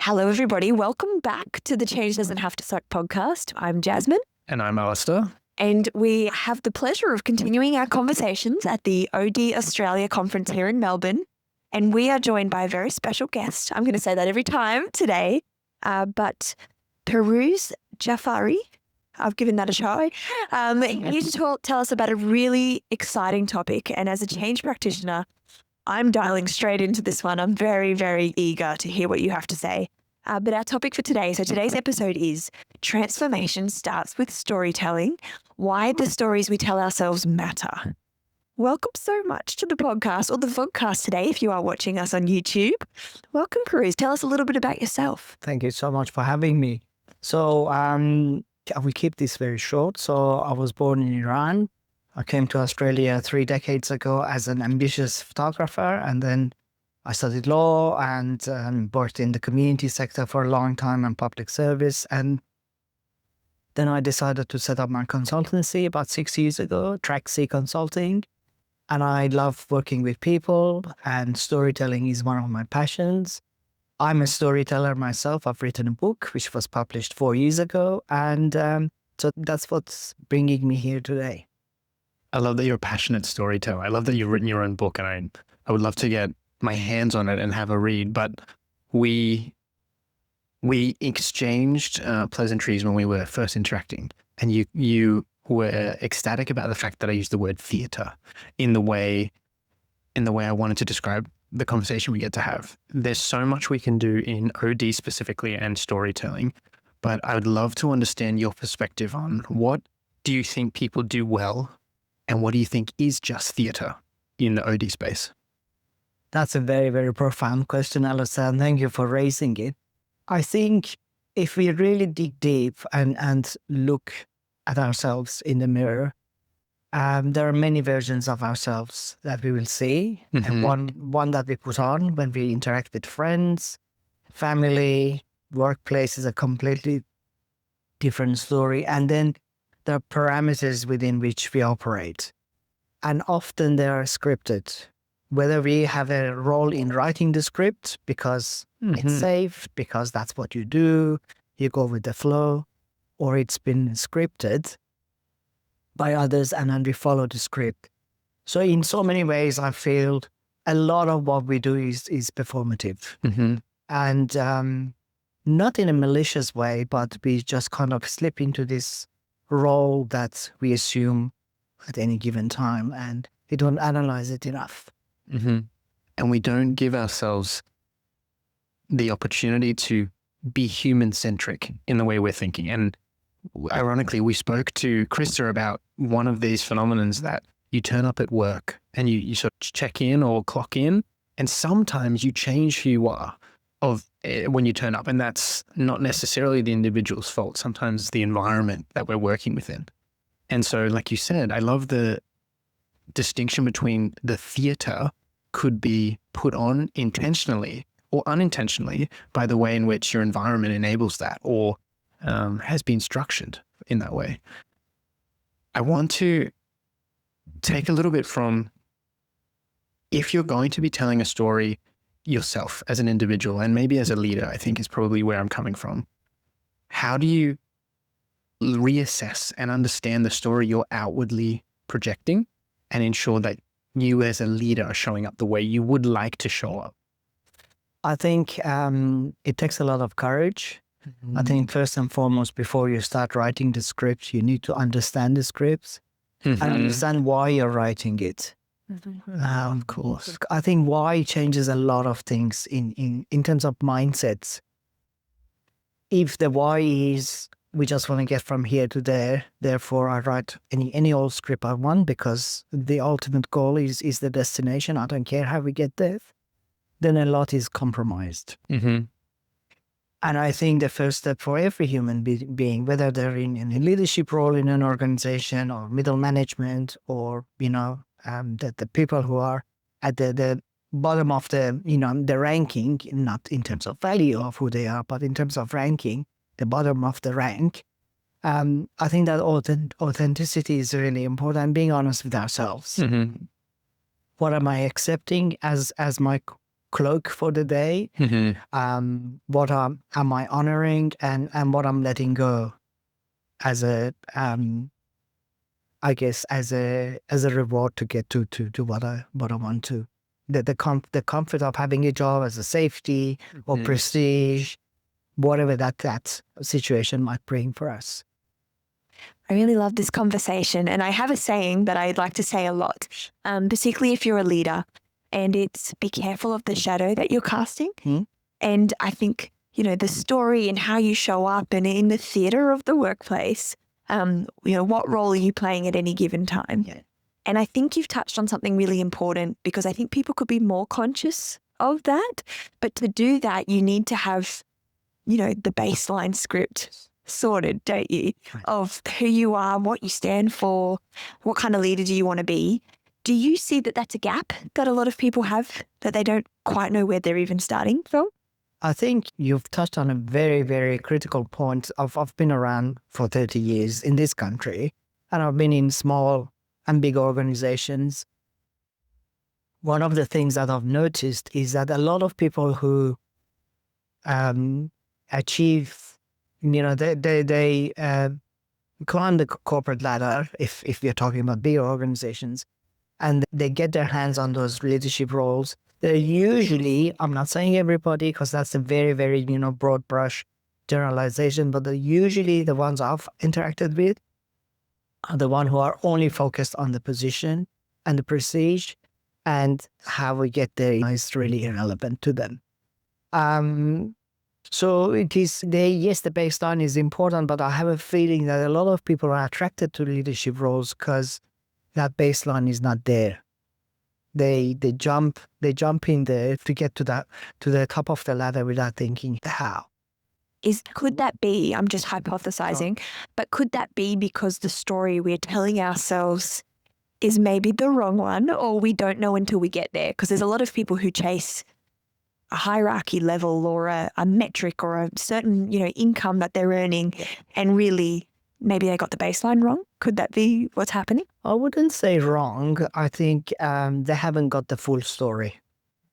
Hello, everybody. Welcome back to the Change Doesn't Have to Suck podcast. I'm Jasmine. And I'm Alistair. And we have the pleasure of continuing our conversations at the OD Australia conference here in Melbourne. And we are joined by a very special guest. I'm going to say that every time today. But Pirooz Jafari, I've given that a try. Here to tell us about a really exciting topic. And as a change practitioner, I'm dialing straight into this one. I'm very, very eager to hear what you have to say. But our topic for today, so today's episode is Transformation Starts with Storytelling, Why the Stories We Tell Ourselves Matter. Welcome so much to the podcast, or the vodcast today if you are watching us on YouTube. Welcome, Pirooz. Tell us a little bit about yourself. Thank you so much for having me. So we keep this very short. So I was born in Iran. I came to Australia 3 decades ago as an ambitious photographer, and then I studied law and worked in the community sector for a long time and public service. And then I decided to set up my consultancy about 6 years ago, Track C Consulting. And I love working with people, and storytelling is one of my passions. I'm a storyteller myself. I've written a book which was published 4 years ago. And so that's what's bringing me here today. I love that you're a passionate storyteller. I love that you've written your own book, and I would love to get my hands on it and have a read. But we exchanged pleasantries when we were first interacting, and you were ecstatic about the fact that I used the word theatre in the way I wanted to describe the conversation we get to have. There's so much we can do in OD specifically and storytelling, but I would love to understand your perspective on what do you think people do well, and what do you think is just theatre in the OD space? That's a very, very profound question, Alistair, and thank you for raising it. I think if we really dig deep and look at ourselves in the mirror, there are many versions of ourselves that we will see. Mm-hmm. And one that we put on when we interact with friends, family, workplace is a completely different story. And then there are parameters within which we operate. And often they are scripted. Whether we have a role in writing the script because it's safe, because that's what you do, you go with the flow, or it's been scripted by others and then we follow the script. So in so many ways, I feel a lot of what we do is performative. Mm-hmm. And not in a malicious way, but we just kind of slip into this role that we assume at any given time, and we don't analyze it enough. Mm-hmm. And we don't give ourselves the opportunity to be human-centric in the way we're thinking. And ironically, we spoke to Krista about one of these phenomenons that you turn up at work and you sort of check in or clock in, and sometimes you change who you are when you turn up, and that's not necessarily the individual's fault. Sometimes it's the environment that we're working within. And so, like you said, I love the distinction between the theatre could be put on intentionally or unintentionally by the way in which your environment enables that or has been structured in that way. I want to take a little bit from, if you're going to be telling a story yourself as an individual and maybe as a leader, I think is probably where I'm coming from. How do you reassess and understand the story you're outwardly projecting and ensure that you as a leader are showing up the way you would like to show up? I think it takes a lot of courage. I think first and foremost, before you start writing the script, you need to understand the scripts and understand why you're writing it. Of course. I think why changes a lot of things in terms of mindsets. If the why is, we just want to get from here to there, therefore I write any old script I want because the ultimate goal is the destination. I don't care how we get there. Then a lot is compromised. Mm-hmm. And I think the first step for every human being, whether they're in a leadership role in an organization or middle management or, the people who are at the bottom of the ranking, not in terms of value of who they are, but in terms of ranking, the bottom of the rank, I think that authenticity is really important, being honest with ourselves. Mm-hmm. What am I accepting as my cloak for the day. What am I honoring and what I'm letting go as a I guess as a reward to get to what I want to. The comfort of having a job as a safety or prestige, whatever that situation might bring for us. I really love this conversation, and I have a saying that I'd like to say a lot, particularly if you're a leader, and it's be careful of the shadow that you're casting. And I think, the story and how you show up and in the theatre of the workplace, what role are you playing at any given time? Yeah. And I think you've touched on something really important, because I think people could be more conscious of that. But to do that, you need to have, the baseline script sorted, don't you? Right. Of who you are, what you stand for, what kind of leader do you want to be. Do you see that that's a gap that a lot of people have, that they don't quite know where they're even starting from? I think you've touched on a very, very critical point. I've been around for 30 years in this country, and I've been in small and big organizations. One of the things that I've noticed is that a lot of people who achieve, they climb the corporate ladder, if we're talking about big organizations, and they get their hands on those leadership roles. They're usually, I'm not saying everybody, because that's a very, very, broad brush generalization, but they're usually the ones I've interacted with are the ones who are only focused on the position and the prestige, and how we get there is really irrelevant to them. So it is, yes, the baseline is important, but I have a feeling that a lot of people are attracted to leadership roles because that baseline is not there. They jump in there to get to the top of the ladder without thinking how. Could that be, I'm just hypothesizing, but could that be because the story we're telling ourselves is maybe the wrong one, or we don't know until we get there? Because there's a lot of people who chase a hierarchy level or a metric or a certain, income that they're earning, and really maybe they got the baseline wrong. Could that be what's happening? I wouldn't say wrong. I think they haven't got the full story.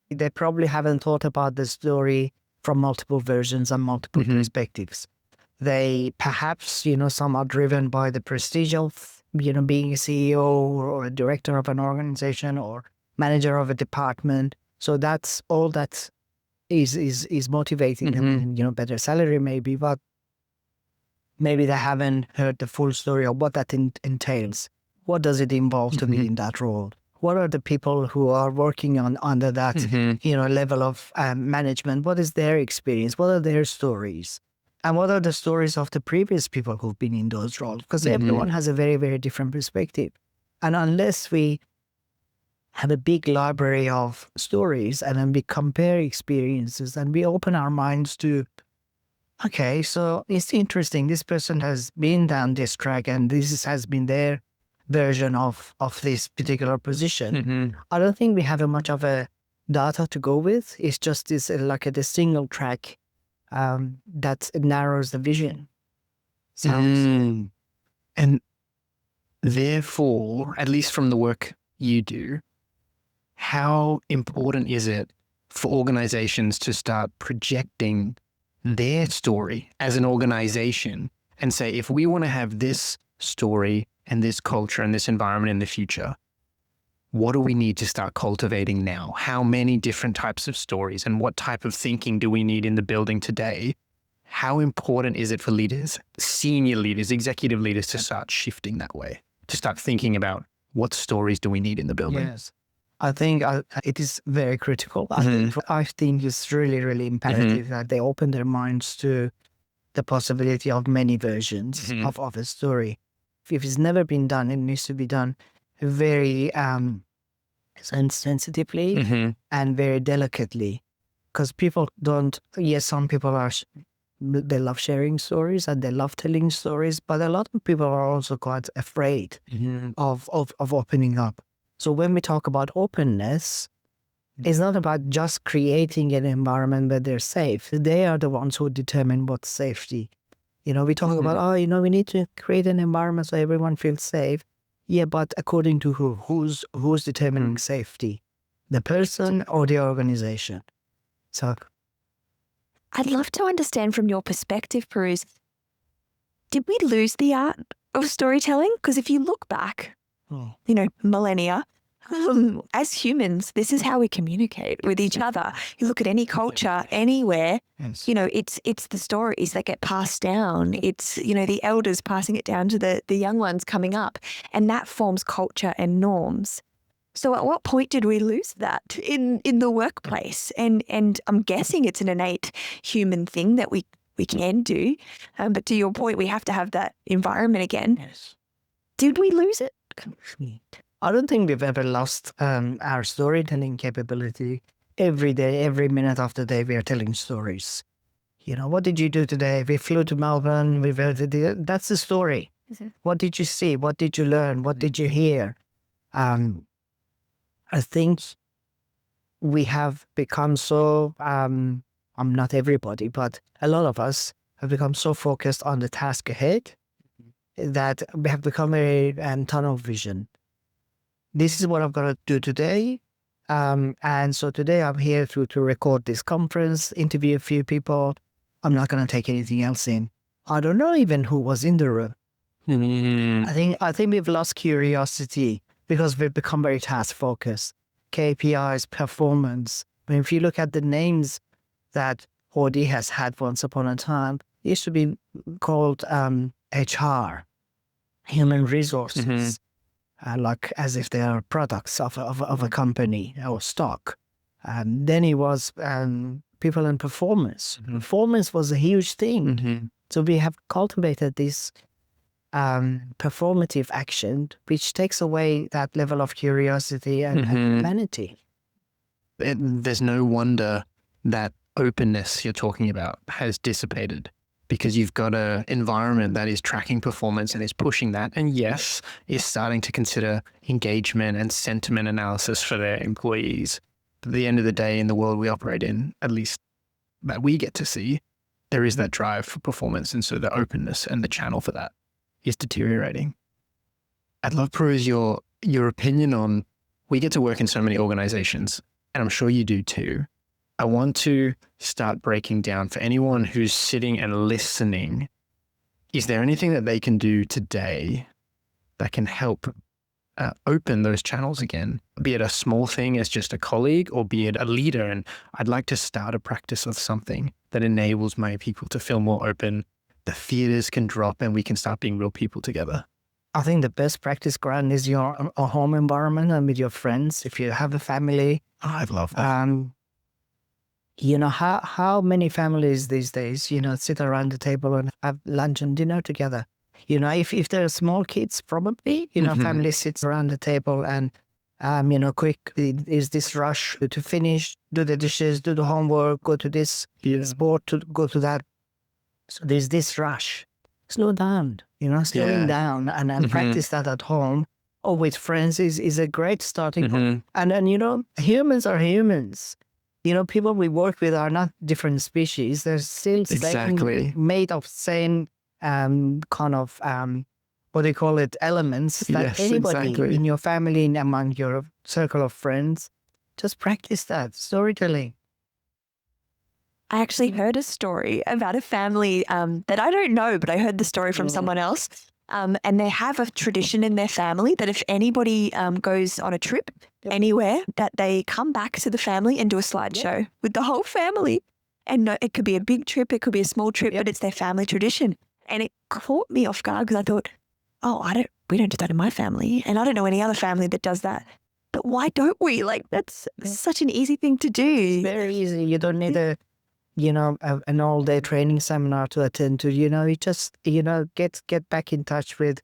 They probably haven't thought about the story from multiple versions and multiple perspectives. They perhaps, some are driven by the prestige of, being a CEO or a director of an organization or manager of a department. So that's all that is motivating them. Better salary maybe, but maybe they haven't heard the full story of what that entails. What does it involve to be in that role? What are the people who are working under that, level of management? What is their experience? What are their stories? And what are the stories of the previous people who've been in those roles? Because everyone has a very, very different perspective. And unless we have a big library of stories and then we compare experiences and we open our minds to, okay, so it's interesting. This person has been down this track and this has been their version of this particular position. I don't think we have much of a data to go with. It's just this like the single track that narrows the vision. And therefore, at least from the work you do, how important is it for organizations to start projecting their story as an organization and say, if we want to have this story and this culture and this environment in the future, what do we need to start cultivating now? How many different types of stories and what type of thinking do we need in the building today? How important is it for leaders, senior leaders, executive leaders to start shifting that way, to start thinking about what stories do we need in the building? Yes. I think it is very critical. I think it's really, really imperative that they open their minds to the possibility of many versions of a story. If it's never been done, it needs to be done very sensitively and very delicately, because people don't. Yes, some people are. They love sharing stories and they love telling stories, but a lot of people are also quite afraid of opening up. So when we talk about openness, it's not about just creating an environment where they're safe. They are the ones who determine what's safety. We talk about, we need to create an environment so everyone feels safe. Yeah, but according to who? Who's determining safety? the person or the organization. So I'd love to understand from your perspective, Pirooz, did we lose the art of storytelling? Because if you look back, millennia, as humans, this is how we communicate with each other. You look at any culture, anywhere, yes. It's the stories that get passed down. It's, the elders passing it down to the young ones coming up, and that forms culture and norms. So at what point did we lose that in the workplace? And I'm guessing it's an innate human thing that we can do. But to your point, we have to have that environment again. Yes. Did we lose it? I don't think we've ever lost our storytelling capability. Every day, every minute of the day, we are telling stories. What did you do today? We flew to Melbourne. That's the story. Mm-hmm. What did you see? What did you learn? What did you hear? I think we have become so, I'm not everybody, but a lot of us have become so focused on the task ahead that we have become a tunnel vision. This is what I've got to do today. And so today I'm here to record this conference, interview a few people. I'm not going to take anything else in. I don't know even who was in the room. I think we've lost curiosity because we've become very task focused. KPIs, performance. But if you look at the names that OD has had once upon a time, it used to be called HR, human resources, like as if they are products of a company or stock. Then it was people in performance. Performance was a huge thing. So we have cultivated this performative action, which takes away that level of curiosity and humanity. There's no wonder that openness you're talking about has dissipated, because you've got an environment that is tracking performance and is pushing that, and yes, is starting to consider engagement and sentiment analysis for their employees. But at the end of the day, in the world we operate in, at least that we get to see, there is that drive for performance, and so the openness and the channel for that is deteriorating. I'd love, Pirooz, your opinion on, we get to work in so many organizations, and I'm sure you do too. I want to start breaking down for anyone who's sitting and listening. Is there anything that they can do today that can help open those channels again? Be it a small thing as just a colleague, or be it a leader. And I'd like to start a practice of something that enables my people to feel more open. The theaters can drop and we can start being real people together. I think the best practice ground is your home environment and with your friends. If you have a family, I love that. How many families these days, sit around the table and have lunch and dinner together. If there are small kids, probably, family sits around the table and, quick, is this rush to finish, do the dishes, do the homework, go to this sport, to go to that. So there's this rush. Slow down, slowing down and practice that at home or with friends is a great starting point. And humans are humans. People we work with are not different species. They're still made of same kind of, what do you call it, elements that anybody in your family and among your circle of friends, just practice that, storytelling. I actually heard a story about a family that I don't know, but I heard the story from someone else. And they have a tradition in their family that if anybody goes on a trip anywhere, that they come back to the family and do a slideshow with the whole family. And no, it could be a big trip, it could be a small trip, but it's their family tradition. And it caught me off guard because I thought, we don't do that in my family. And I don't know any other family that does that. But why don't we? Like, that's such an easy thing to do. It's very easy. You don't need an all-day training seminar to attend to. You just get back in touch with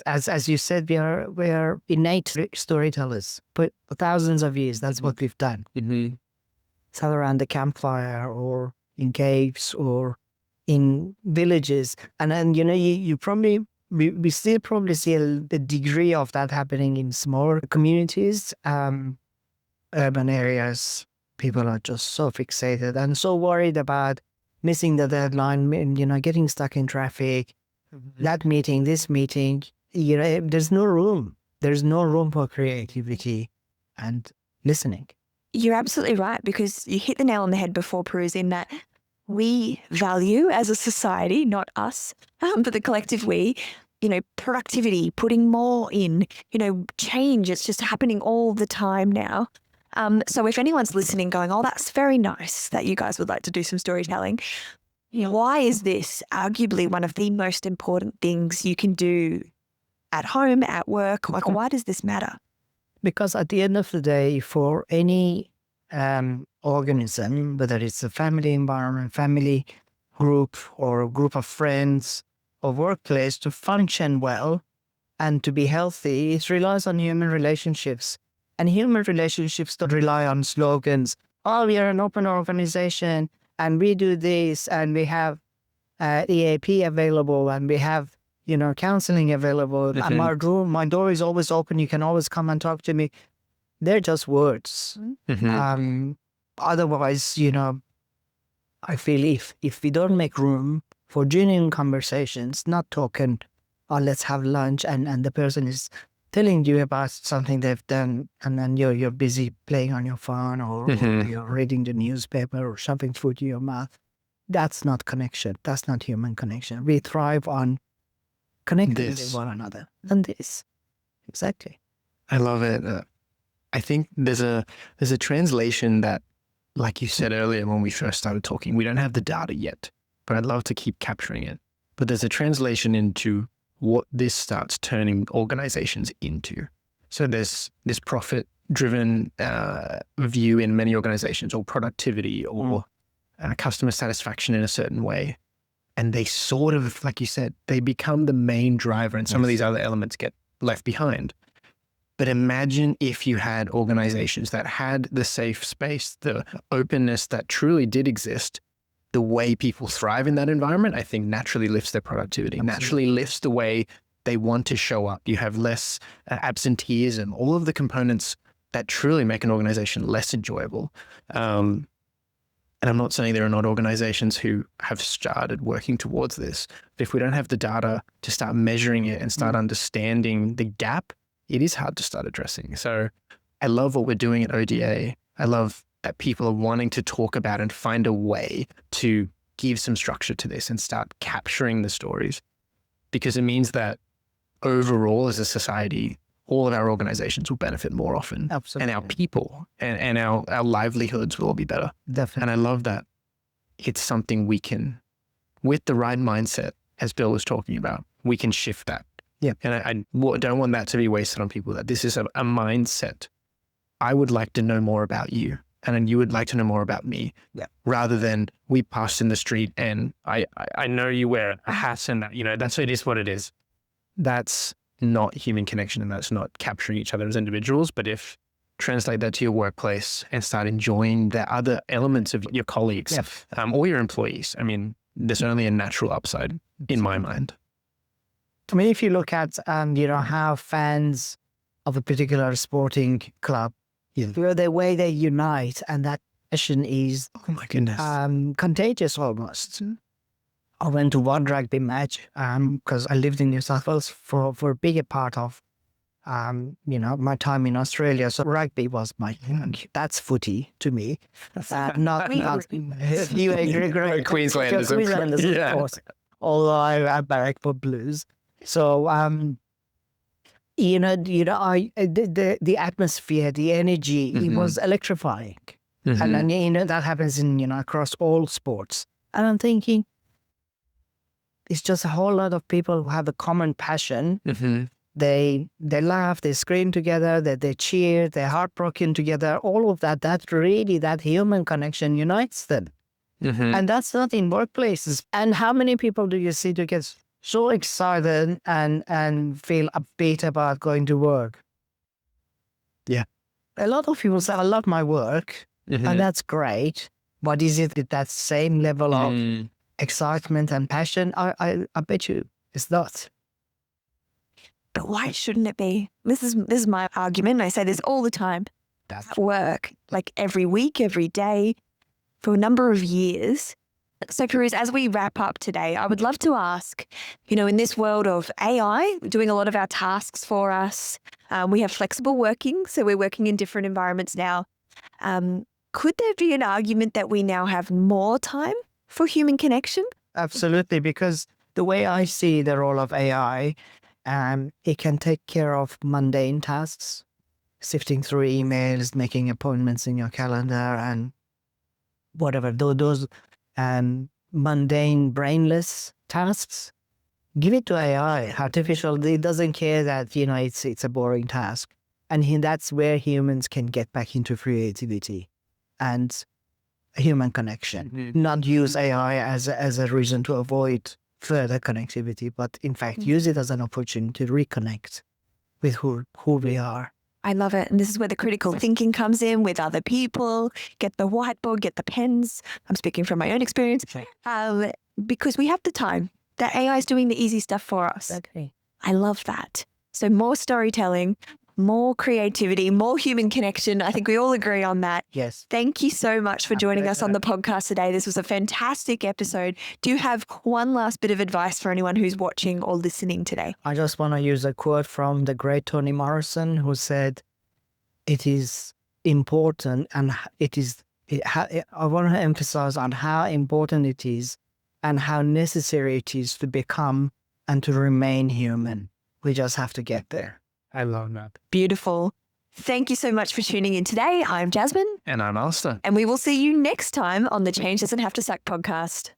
as you said, we are innate storytellers. But for thousands of years, that's what we've done. Sat around the campfire or in caves or in villages, and then you probably we still probably see a degree of that happening in smaller communities, urban areas. People are just so fixated and so worried about missing the deadline, getting stuck in traffic, that meeting, this meeting. There's no room. There's no room for creativity. And listening. You're absolutely right, because you hit the nail on the head before, Pirooz, in that we value as a society, not us, but the collective we, productivity, putting more in, change. It's just happening all the time now. So if anyone's listening going, oh, that's very nice that you guys would like to do some storytelling, why is this arguably one of the most important things you can do at home, at work? Like, why does this matter? Because at the end of the day, for any organism, whether it's a family environment, family group, or a group of friends, or workplace, to function well and to be healthy, it relies on human relationships. And human relationships don't rely on slogans. Oh, we are an open organization, and we do this, and we have EAP available, and we have counseling available. And my door is always open. You can always come and talk to me. They're just words. Otherwise, I feel if we don't make room for genuine conversations, not talking, or let's have lunch, and the person is telling you about something they've done, and then you're busy playing on your phone, or you're reading the newspaper, or shoving food in your mouth. That's not connection. That's not human connection. We thrive on connecting with one another. And this. Exactly. I love it. I think there's a translation that, like you said earlier when we first started talking, we don't have the data yet, but I'd love to keep capturing it. But there's a translation into what this starts turning organizations into. So there's this profit-driven view in many organizations, or productivity, or customer satisfaction in a certain way. And they sort of, like you said, they become the main driver, and some of these other elements get left behind. But imagine if you had organizations that had the safe space, the openness that truly did exist. The way people thrive in that environment, I think, naturally lifts their productivity, naturally lifts the way they want to show up. You have less absenteeism, all of the components that truly make an organization less enjoyable. And I'm not saying there are not organizations who have started working towards this. But if we don't have the data to start measuring it and start understanding the gap, it is hard to start addressing. So I love what we're doing at ODA. I love that people are wanting to talk about and find a way to give some structure to this and start capturing the stories, because it means that overall as a society, all of our organizations will benefit more often. Absolutely. And our people and our livelihoods will all be better. Definitely. And I love that it's something we can, with the right mindset, as Bill was talking about, we can shift that. Yeah. And I don't want that to be wasted on people, that this is a mindset. I would like to know more about you, and then you would like to know more about me. Yeah. Rather than we passed in the street and I know you wear a hat, and that's it is what it is. That's not human connection, and that's not capturing each other as individuals. But if translate that to your workplace and start enjoying the other elements of your colleagues, or your employees, I mean, there's only a natural upside in my mind. I mean, if you look at, how fans of a particular sporting club, the way they unite, and that passion is, oh my goodness, contagious almost. I went to one rugby match because I lived in New South Wales for a bigger part of, my time in Australia. So rugby was that's footy to me. Not you agree, Queenslanders, of course. Although I barrack for Blues. So, the atmosphere, the energy, it was electrifying. And then, that happens in, across all sports. And I'm thinking, it's just a whole lot of people who have a common passion. They laugh, they scream together, they cheer, they're heartbroken together. All of that human connection unites them. And that's not in workplaces. And how many people do you see to get so excited and feel upbeat about going to work? Yeah. A lot of people say, I love my work, and that's great. But is it at that same level of excitement and passion? I bet you it's not. But why shouldn't it be? This is my argument. I say this all the time. At work, like every week, every day, for a number of years, So, Pirooz, as we wrap up today, I would love to ask, in this world of AI doing a lot of our tasks for us, we have flexible working, so we're working in different environments now. Could there be an argument that we now have more time for human connection? Absolutely, because the way I see the role of AI, it can take care of mundane tasks, sifting through emails, making appointments in your calendar, and whatever, those mundane, brainless tasks. Give it to AI, artificial. It doesn't care that, it's a boring task. And that's where humans can get back into creativity and human connection. Not use AI as a reason to avoid further connectivity, but in fact, use it as an opportunity to reconnect with who we are. I love it. And this is where the critical thinking comes in with other people. Get the whiteboard, get the pens. I'm speaking from my own experience. Because we have the time. The AI is doing the easy stuff for us. Okay. I love that. So more storytelling, more creativity, more human connection. I think we all agree on that. Yes. Thank you so much for joining us on the podcast today. This was a fantastic episode. Do you have one last bit of advice for anyone who's watching or listening today? I just want to use a quote from the great Toni Morrison, who said, "It is important, and I want to emphasize on how important it is and how necessary it is to become and to remain human. We just have to get there." I love that. Beautiful. Thank you so much for tuning in today. I'm Jasmine. And I'm Alistair. And we will see you next time on the Change Doesn't Have to Suck podcast.